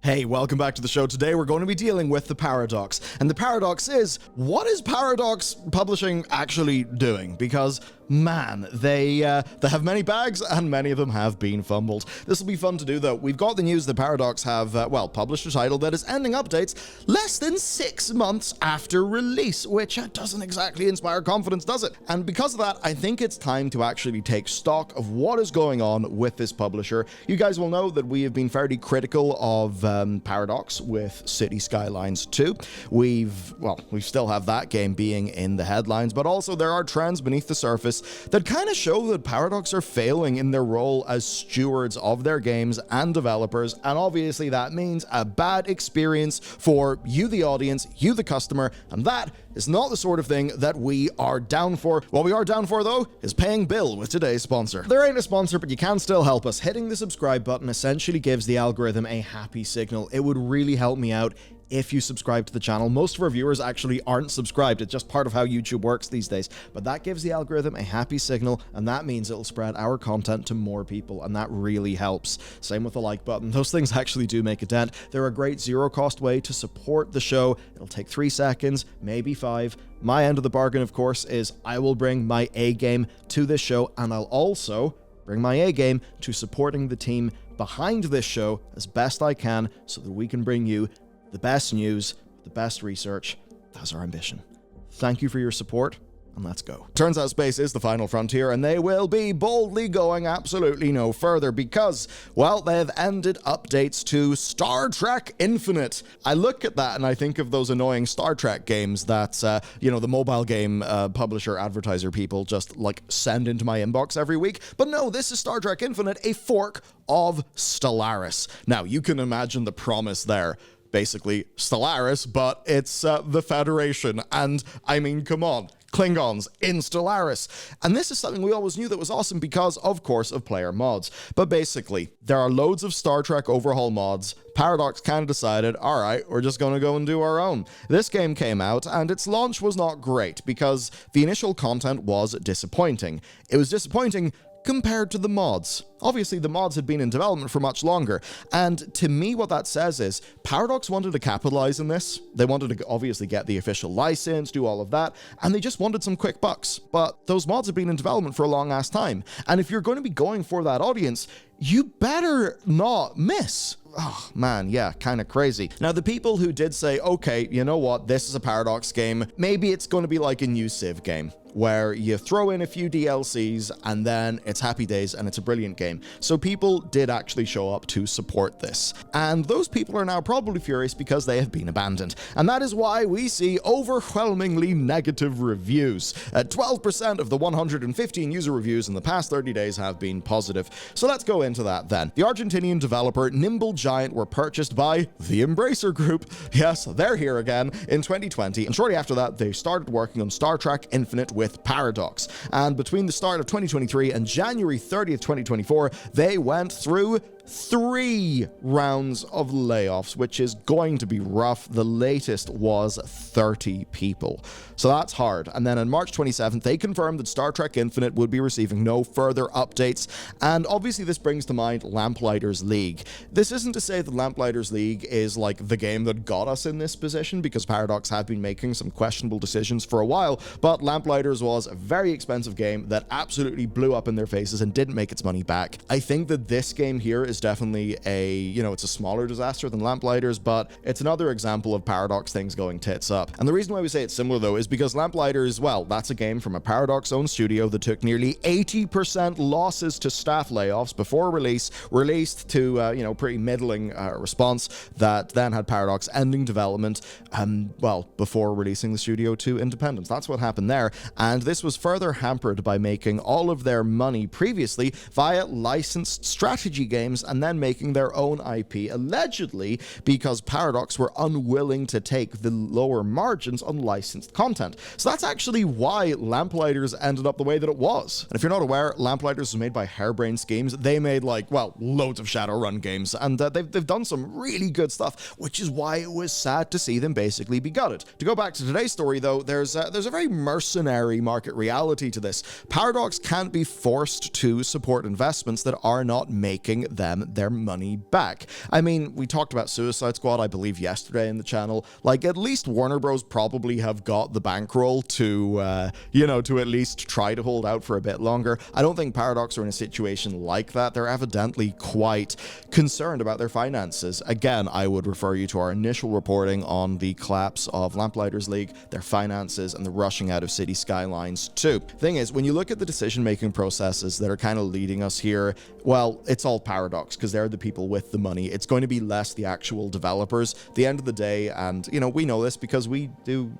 Hey, welcome back to the show. Today we're going to be dealing with the paradox. And the paradox is, what is Paradox Publishing actually doing? Because, man, they have many bags and many of them have been fumbled. This will be fun to do, though. We've got the news that Paradox have, published a title that is ending updates less than 6 months after release, which doesn't exactly inspire confidence, does it? And because of that, I think it's time to actually take stock of what is going on with this publisher. You guys will know that we have been fairly critical of Paradox with City Skylines 2. We still have that game being in the headlines, but also there are trends beneath the surface that kind of show that Paradox are failing in their role as stewards of their games and developers, and obviously that means a bad experience for you, the audience, you, the customer, and that is not the sort of thing that we are down for. What we are down for, though, is paying Bill with today's sponsor. There ain't a sponsor, but you can still help us. Hitting the subscribe button essentially gives the algorithm a happy signal. It would really help me out if you subscribe to the channel. Most of our viewers actually aren't subscribed. It's just part of how YouTube works these days. But that gives the algorithm a happy signal, and that means it'll spread our content to more people, and that really helps. Same with the like button. Those things actually do make a dent. They're a great zero-cost way to support the show. It'll take 3 seconds, maybe 5. My end of the bargain, of course, is I will bring my A game to this show, and I'll also bring my A game to supporting the team behind this show as best I can so that we can bring you the best news, the best research. That's our ambition. Thank you for your support, and let's go. Turns out space is the final frontier, and they will be boldly going absolutely no further because, well, they've ended updates to Star Trek Infinite. I look at that and I think of those annoying Star Trek games that, the mobile game publisher, advertiser people just, send into my inbox every week. But no, this is Star Trek Infinite, a fork of Stellaris. Now, you can imagine the promise there. Basically Stellaris, but it's the Federation, and I mean, come on, Klingons in Stellaris. And this is something we always knew that was awesome because, of course, of player mods. But basically, there are loads of Star Trek overhaul mods. Paradox kind of decided, all right, we're just going to go and do our own. This game came out, and its launch was not great because the initial content was disappointing. It was disappointing compared to the mods. Obviously, the mods had been in development for much longer, and to me what that says is Paradox wanted to capitalize on this. They wanted to obviously get the official license, do all of that, and they just wanted some quick bucks. But those mods have been in development for a long ass time, and if you're going to be going for that audience, you better not miss. Oh, man, yeah, kind of crazy. Now, the people who did say, okay, you know what, this is a Paradox game, maybe it's going to be like a new Civ game, where you throw in a few DLCs and then it's happy days and it's a brilliant game. So people did actually show up to support this. And those people are now probably furious because they have been abandoned. And that is why we see overwhelmingly negative reviews. 12% of the 115 user reviews in the past 30 days have been positive. So let's go into that then. The Argentinian developer Nimble Giant were purchased by the Embracer Group. Yes, they're here again in 2020. And shortly after that, they started working on Star Trek Infinite with Paradox. And between the start of 2023 and January 30th, 2024, they went through 3 rounds of layoffs, which is going to be rough. The latest was 30 people. So that's hard. And then on March 27th, they confirmed that Star Trek Infinite would be receiving no further updates. And obviously this brings to mind Lamplighters League. This isn't to say that Lamplighters League is like the game that got us in this position, because Paradox have been making some questionable decisions for a while, but Lamplighters was a very expensive game that absolutely blew up in their faces and didn't make its money back. I think that this game here is definitely it's a smaller disaster than Lamplighters, but it's another example of Paradox things going tits up. And the reason why we say it's similar, though, is because Lamplighters, well, that's a game from a Paradox-owned studio that took nearly 80% losses to staff layoffs before release, released to, pretty middling response that then had Paradox ending development, before releasing the studio to independence. That's what happened there. And this was further hampered by making all of their money previously via licensed strategy games and then making their own IP, allegedly because Paradox were unwilling to take the lower margins on licensed content. So that's actually why Lamplighters ended up the way that it was. And if you're not aware, Lamplighters was made by Harebrained Schemes. They made loads of Shadowrun games, and they've done some really good stuff, which is why it was sad to see them basically be gutted. To go back to today's story, though, there's a very mercenary market reality to this. Paradox can't be forced to support investments that are not making them them their money back. I mean, we talked about Suicide Squad, I believe, yesterday in the channel. Like, at least Warner Bros. Probably have got the bankroll to, to at least try to hold out for a bit longer. I don't think Paradox are in a situation like that. They're evidently quite concerned about their finances. Again, I would refer you to our initial reporting on the collapse of Lamplighters League, their finances, and the rushing out of City Skylines 2. Thing is, when you look at the decision-making processes that are kind of leading us here, well, it's all Paradox, because they're the people with the money. It's going to be less the actual developers. At the end of the day, and, we know this because we do,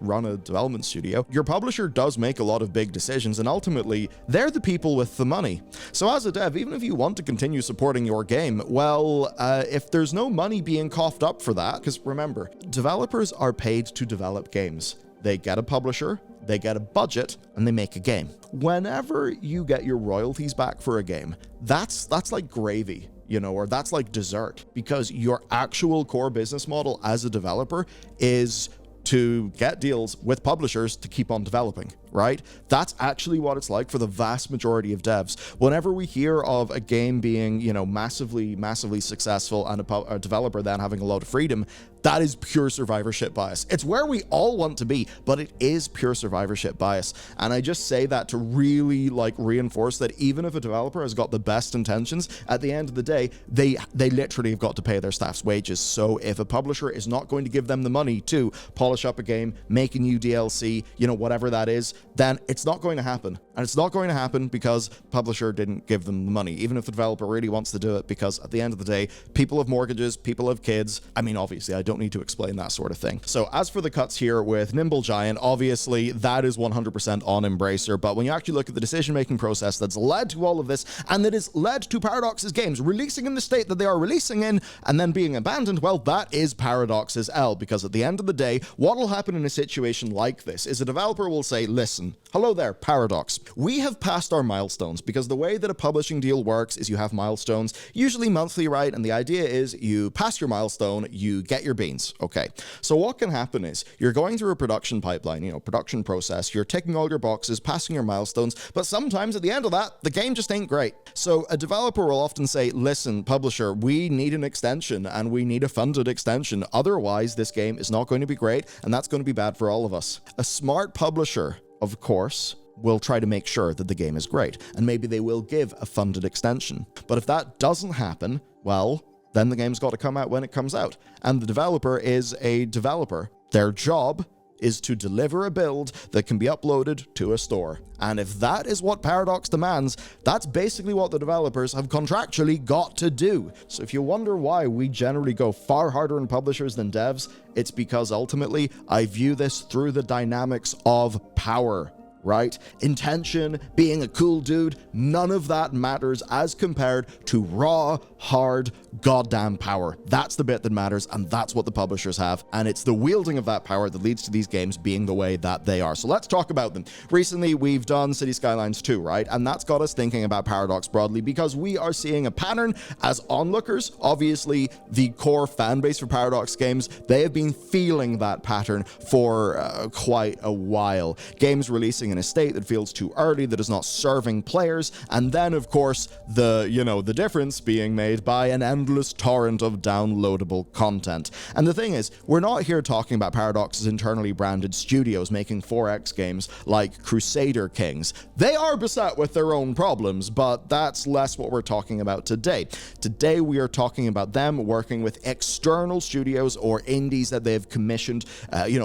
run a development studio, your publisher does make a lot of big decisions, and ultimately, they're the people with the money. So as a dev, even if you want to continue supporting your game, well, if there's no money being coughed up for that, because remember, developers are paid to develop games. They get a publisher, they get a budget, and they make a game. Whenever you get your royalties back for a game, that's like gravy, or that's like dessert, because your actual core business model as a developer is to get deals with publishers to keep on developing, right? That's actually what it's like for the vast majority of devs. Whenever we hear of a game being, massively successful and a developer then having a lot of freedom, that is pure survivorship bias. It's where we all want to be, but it is pure survivorship bias. And I just say that to really reinforce that even if a developer has got the best intentions, at the end of the day, they literally have got to pay their staff's wages. So if a publisher is not going to give them the money to polish up a game, make a new DLC, whatever that is, then it's not going to happen. And it's not going to happen because publisher didn't give them the money, even if the developer really wants to do it, because at the end of the day, people have mortgages, people have kids. I mean, obviously, I don't need to explain that sort of thing. So as for the cuts here with Nimble Giant, obviously that is 100% on Embracer, but when you actually look at the decision-making process that's led to all of this, and that is led to Paradox's games releasing in the state that they are releasing in, and then being abandoned, well, that is Paradox's L, because at the end of the day, what will happen in a situation like this is a developer will say, listen, hello there, Paradox. We have passed our milestones, because the way that a publishing deal works is you have milestones, usually monthly, right? And the idea is you pass your milestone, you get your beans. Okay. So what can happen is you're going through a production pipeline, production process, you're ticking all your boxes, passing your milestones, but sometimes at the end of that, the game just ain't great. So a developer will often say, listen, publisher, we need an extension and we need a funded extension. Otherwise, this game is not going to be great, and that's going to be bad for all of us. A smart publisher, of course, will try to make sure that the game is great, and maybe they will give a funded extension. But if that doesn't happen, well, then the game's got to come out when it comes out. And the developer is a developer. Their job is to deliver a build that can be uploaded to a store. And if that is what Paradox demands, that's basically what the developers have contractually got to do. So if you wonder why we generally go far harder on publishers than devs, it's because ultimately I view this through the dynamics of power. Right? Intention, being a cool dude, none of that matters as compared to raw, hard, goddamn power. That's the bit that matters, and that's what the publishers have, and it's the wielding of that power that leads to these games being the way that they are. So let's talk about them. Recently, we've done City Skylines 2, right? And that's got us thinking about Paradox broadly, because we are seeing a pattern as onlookers. Obviously, the core fan base for Paradox games, they have been feeling that pattern for quite a while. Games releasing in a state that feels too early, that is not serving players, and then of course the difference being made by an endless torrent of downloadable content. And the thing is, we're not here talking about Paradox's internally branded studios making 4X games like Crusader Kings. They are beset with their own problems, but that's less what we're talking about today. Today we are talking about them working with external studios or indies that they've commissioned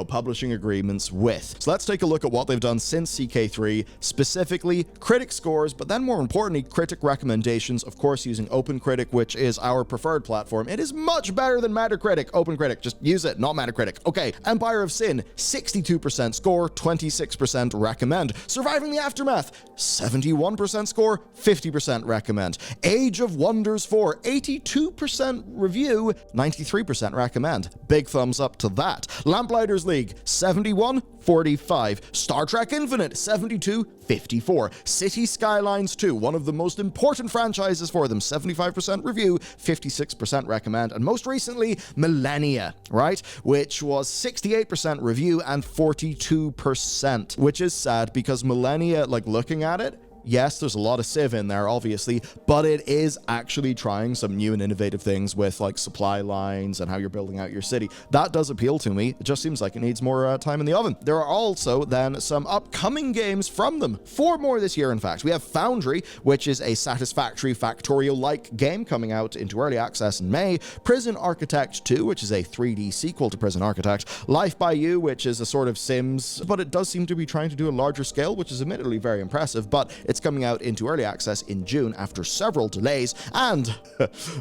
publishing agreements with. So let's take a look at what they've done since CK3, specifically critic scores, but then more importantly, critic recommendations, of course, using OpenCritic, which is our preferred platform. It is much better than Metacritic. OpenCritic, just use it, not Metacritic. Okay, Empire of Sin, 62% score, 26% recommend. Surviving the Aftermath, 71% score, 50% recommend. Age of Wonders 4, 82% review, 93% recommend. Big thumbs up to that. Lamplighters League, 71, 45. Star Trek Infinite, 72-54. City Skylines 2, one of the most important franchises for them, 75% review, 56% recommend. And most recently, Millennia, right? Which was 68% review and 42%, which is sad because Millennia, looking at it, Yes, there's a lot of Civ in there, obviously, but it is actually trying some new and innovative things with like supply lines and how you're building out your city. That does appeal to me. It just seems like it needs more time in the oven. There are also then some upcoming games from them. 4 more this year, in fact. We have Foundry, which is a Satisfactory Factorio-like game coming out into early access in May. Prison Architect 2, which is a 3D sequel to Prison Architect. Life by You, which is a sort of Sims, but it does seem to be trying to do a larger scale, which is admittedly very impressive, but it's coming out into early access in June after several delays. And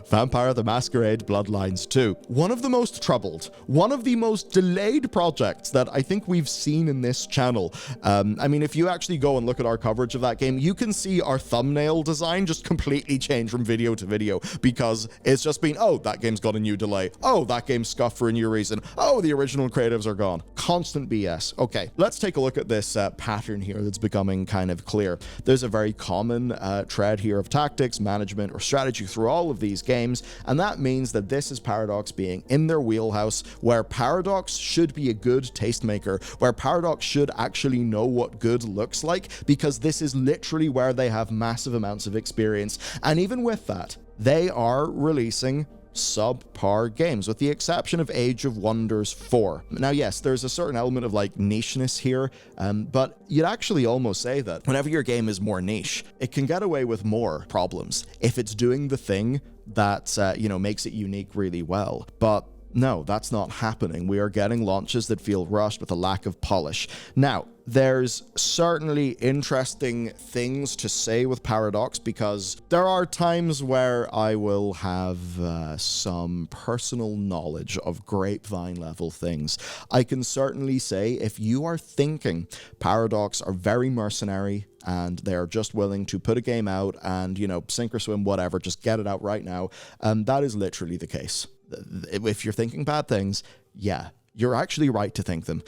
Vampire the Masquerade Bloodlines 2. One of the most troubled, one of the most delayed projects that I think we've seen in this channel. I mean, if you actually go and look at our coverage of that game, you can see our thumbnail design just completely change from video to video because it's just been, oh, that game's got a new delay. Oh, that game's scuffed for a new reason. Oh, the original creatives are gone. Constant BS. Okay, let's take a look at this pattern here that's becoming kind of clear. There's a very common thread here of tactics, management, or strategy through all of these games, and that means that this is Paradox being in their wheelhouse, where Paradox should be a good tastemaker, where Paradox should actually know what good looks like, because this is literally where they have massive amounts of experience. And even with that, they are releasing subpar games, with the exception of Age of Wonders 4. Now, yes, there's a certain element of like nicheness here, but you'd actually almost say that whenever your game is more niche, it can get away with more problems if it's doing the thing that, makes it unique really well. But no, that's not happening. We are getting launches that feel rushed with a lack of polish. Now, there's certainly interesting things to say with Paradox, because there are times where I will have some personal knowledge of grapevine level things. I can certainly say if you are thinking Paradox are very mercenary and they're just willing to put a game out and, sink or swim, whatever, just get it out right now, that is literally the case. If you're thinking bad things, yeah, you're actually right to think them.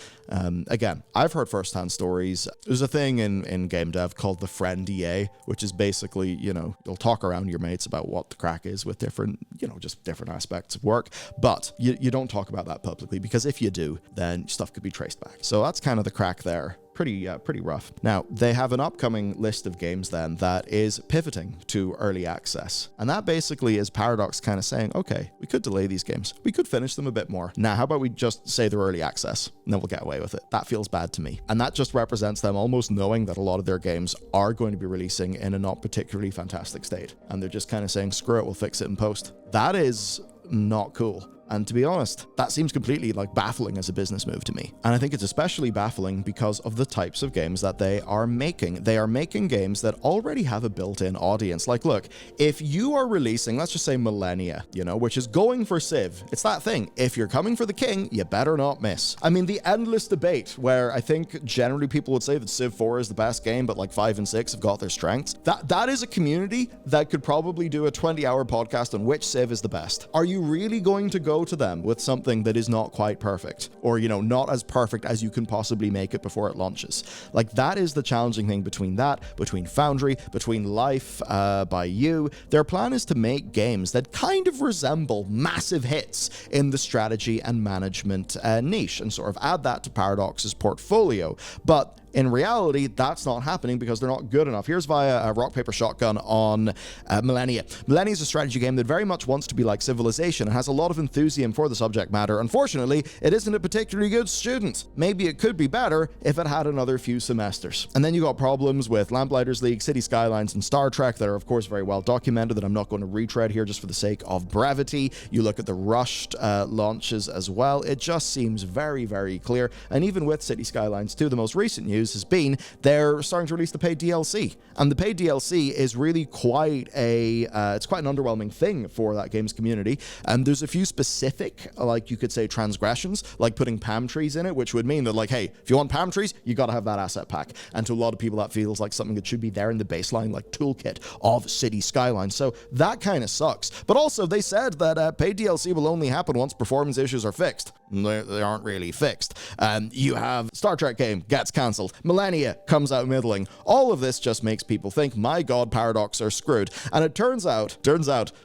Again, I've heard firsthand stories. There's a thing in game dev called the friend EA, which is basically, you'll talk around your mates about what the crack is with different, just different aspects of work, but you don't talk about that publicly, because if you do, then stuff could be traced back. So that's kind of the crack there. Pretty rough. Now, they have an upcoming list of games then that is pivoting to early access. And that basically is Paradox kind of saying, okay, we could delay these games. We could finish them a bit more. Now, how about we just say they're early access and then we'll get away with it? That feels bad to me. And that just represents them almost knowing that a lot of their games are going to be releasing in a not particularly fantastic state. And they're just kind of saying, screw it, we'll fix it in post. That is not cool. And to be honest, that seems completely baffling as a business move to me. And I think it's especially baffling because of the types of games that they are making. They are making games that already have a built-in audience. Like, look, if you are releasing, let's just say Millennia, which is going for Civ, it's that thing. If you're coming for the king, you better not miss. I mean, the endless debate where I think generally people would say that Civ 4 is the best game, but 5 and 6 have got their strengths. That is a community that could probably do a 20-hour podcast on which Civ is the best. Are you really going to go to them with something that is not quite perfect, or not as perfect as you can possibly make it before it launches? That is the challenging thing between Foundry, between Life by You. Their plan is to make games that kind of resemble massive hits in the strategy and management niche and sort of add that to Paradox's portfolio. But in reality, that's not happening because they're not good enough. Here's via Rock, Paper, Shotgun on Millennia. Millennia is a strategy game that very much wants to be like Civilization and has a lot of enthusiasm for the subject matter. Unfortunately, it isn't a particularly good student. Maybe it could be better if it had another few semesters. And then you got problems with Lamplighters League, City Skylines, and Star Trek that are, of course, very well documented that I'm not going to retread here just for the sake of brevity. You look at the rushed launches as well. It just seems very, very clear. And even with City Skylines 2, the most recent news has been they're starting to release the paid DLC, and the paid DLC is really quite it's quite an underwhelming thing for that game's community. And there's a few specific, you could say, transgressions, like putting palm trees in it, which would mean that hey, if you want palm trees, you got to have that asset pack. And to a lot of people, that feels like something that should be there in the baseline toolkit of City Skylines. So that kind of sucks. But also, they said that paid DLC will only happen once performance issues are fixed. They aren't really fixed. You have Star Trek game gets cancelled. Millennia comes out middling. All of this just makes people think, my God, Paradox are screwed. And it turns out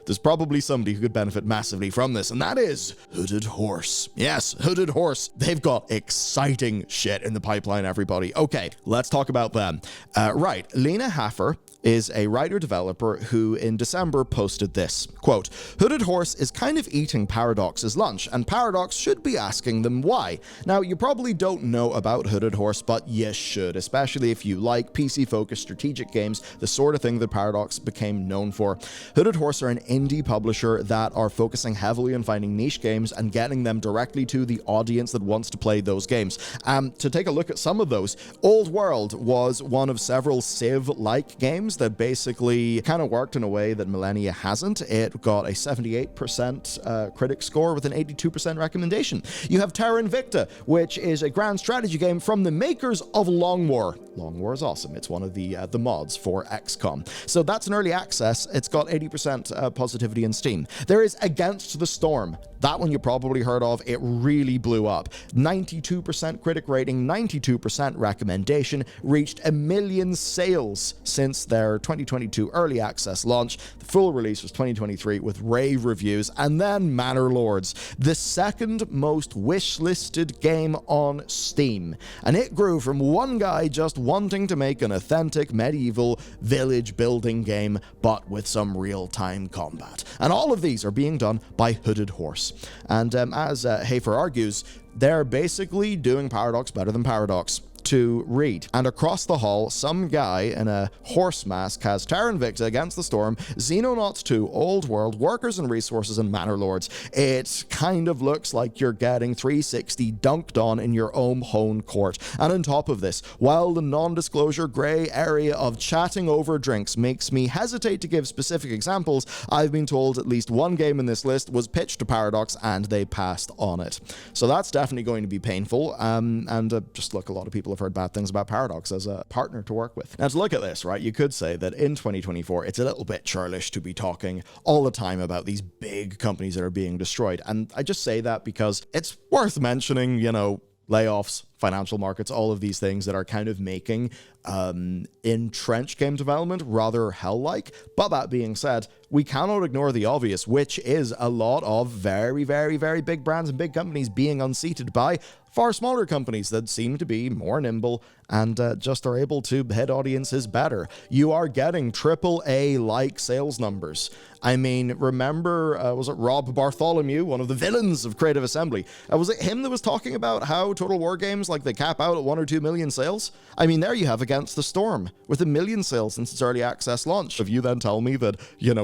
there's probably somebody who could benefit massively from this, and that is Hooded Horse. Yes, Hooded Horse. They've got exciting shit in the pipeline, everybody. Okay, let's talk about them. Right, Lena Haffer is a writer-developer who in December posted this, quote, Hooded Horse is kind of eating Paradox's lunch, and Paradox should be asking them why. Now, you probably don't know about Hooded Horse, but you should, especially if you like PC-focused strategic games, the sort of thing that Paradox became known for. Hooded Horse are an indie publisher that are focusing heavily on finding niche games and getting them directly to the audience that wants to play those games. To take a look at some of those, Old World was one of several Civ-like games that basically kind of worked in a way that Millennia hasn't. It got a 78% critic score with an 82% recommendation. You have Terra Invicta, which is a grand strategy game from the makers of Long War. Long War is awesome. It's one of the mods for XCOM. So that's an early access. It's got 80% positivity in Steam. There is Against the Storm. That one you probably heard of. It really blew up. 92% critic rating, 92% recommendation, reached 1 million sales since their 2022 early access launch. The full release was 2023 with rave reviews. And then Manor Lords, the second most wish-listed game on Steam. And it grew from one guy just wanting to make an authentic medieval village building game, but with some real-time combat. And all of these are being done by Hooded Horse. And as Hafer argues, they're basically doing Paradox better than Paradox. To read. And across the hall, some guy in a horse mask has Terra Invicta, Against the Storm, Xenonauts 2, Old World, Workers and Resources, and Manor Lords. It kind of looks like you're getting 360 dunked on in your own home court. And on top of this, while the non-disclosure grey area of chatting over drinks makes me hesitate to give specific examples, I've been told at least one game in this list was pitched to Paradox and they passed on it. So that's definitely going to be painful. Just look, a lot of people have heard bad things about Paradox as a partner to work with. Now, to look at this, right, you could say that in 2024, it's a little bit churlish to be talking all the time about these big companies that are being destroyed. And I just say that because it's worth mentioning, layoffs, financial markets, all of these things that are kind of making entrenched game development rather hell-like. But that being said, we cannot ignore the obvious, which is a lot of very, very, very big brands and big companies being unseated by far smaller companies that seem to be more nimble and just are able to hit audiences better. You are getting AAA-like sales numbers. I mean, remember, was it Rob Bartholomew, one of the villains of Creative Assembly? Was it him that was talking about how Total War games, like, they cap out at 1 or 2 million sales? I mean, there you have Against the Storm, with 1 million sales since its early access launch. If you then tell me that,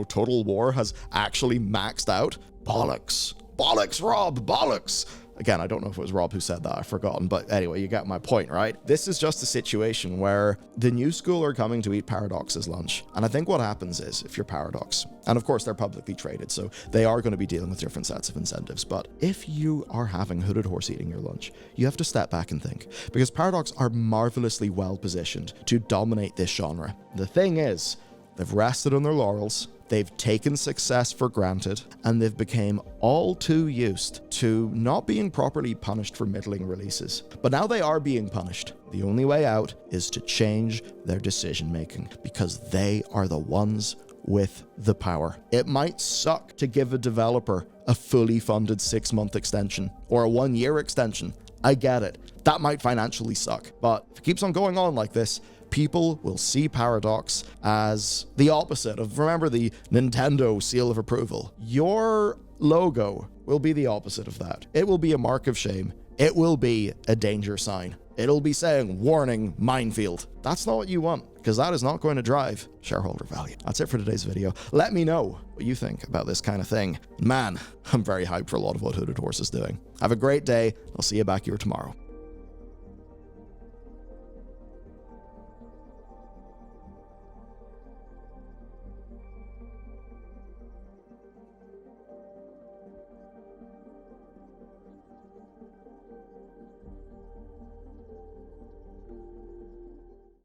Total War has actually maxed out, bollocks. Bollocks, Rob, bollocks. Again, I don't know if it was Rob who said that, I've forgotten, but anyway, you get my point, right? This is just a situation where the new school are coming to eat Paradox's lunch. And I think what happens is, if you're Paradox, and of course they're publicly traded, so they are going to be dealing with different sets of incentives, but if you are having Hooded Horse eating your lunch, you have to step back and think, because Paradox are marvelously well positioned to dominate this genre. The thing is, they've rested on their laurels, they've taken success for granted, and they've become all too used to not being properly punished for middling releases. But now they are being punished. The only way out is to change their decision-making, because they are the ones with the power. It might suck to give a developer a fully funded 6-month extension or a 1-year extension. I get it. That might financially suck. But if it keeps on going on like this, people will see Paradox as the opposite of, remember, the Nintendo seal of approval. Your logo will be the opposite of that. It will be a mark of shame. It will be a danger sign. It'll be saying, warning, minefield. That's not what you want, because that is not going to drive shareholder value. That's it for today's video. Let me know what you think about this kind of thing. Man, I'm very hyped for a lot of what Hooded Horse is doing. Have a great day. I'll see you back here tomorrow.